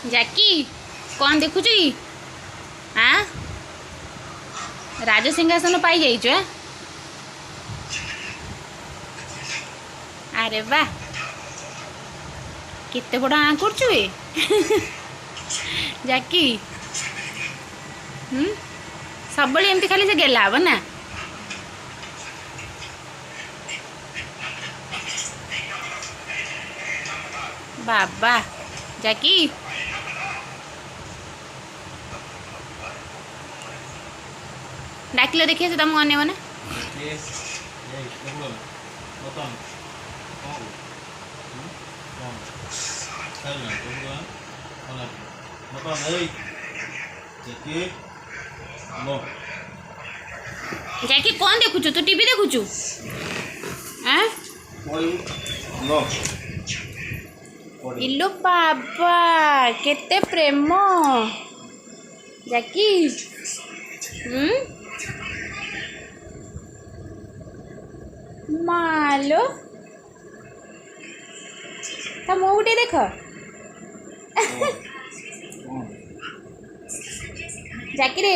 जाकी कौन देखुच कि हाँ राज सिंहासन पाई जाइछ। अरे वाह केते बड़ आँ करचु ए जाकी सब एमती खाली से गेला हम ना। बाबा जाकी डाकिल देखिए से तुमको अने मैंने जाकी कौन देखुचु तू टीवी देखुचु इलो बाबा केते प्रेम जाकी मालो ता मो उठे देख जाकी रे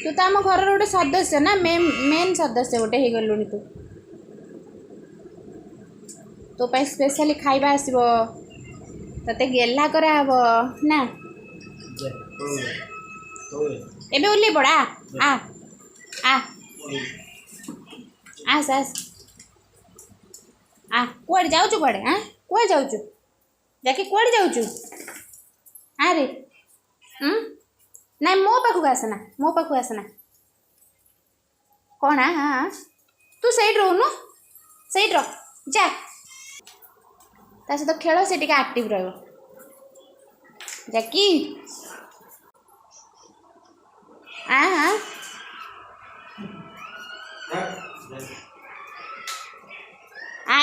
तू तो आम घर गोटे सदस्य ना मेन सदस्य गोटे हो गलुनी तू तो पाई स्पेशली खाइबा आसीबो तते गेला करा हबो ना एबे उल्ले पड़ा आ आ आस आस आ कुआड़े जाऊचु कुआड़े हाँ कुआड़े जाऊचु जाके कुआड़े जाऊचु हाँ रे नाई मो पाखु आसना मो पाखु आसना कौन हाँ हाँ तू सही रोनु सही रह जा ता सहित खेल से टिके एक्टिव रहो जाकी हाँ हाँ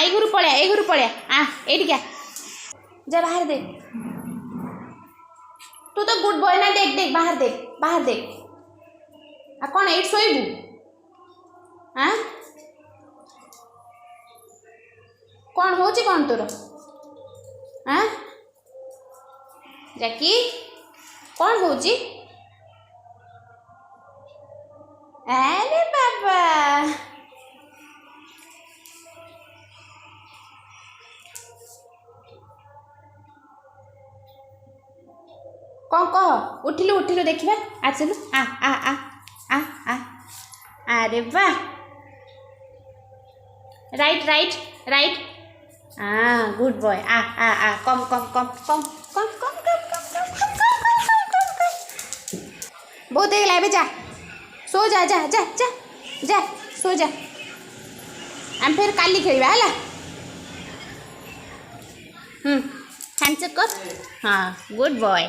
ए घरू पड़े आ एटी क्या जा बाहर देख तू तो गुड बॉय ना देख देख बाहर देख आ कौन एट शोबू हाँ कौन हो कौन तोर हाँ जाकी कौन हो अरे बाबा कौन कह उठिलु देखिबा आसिलु आ आ आ आ आ अरे वाह राइट हाँ गुड बॉय आ कम बहुत देख लाइबे जा सो जा जा जा जा जा सो जा हम फिर काली खेलवा है हैंडसेक कर हाँ गुड बॉय।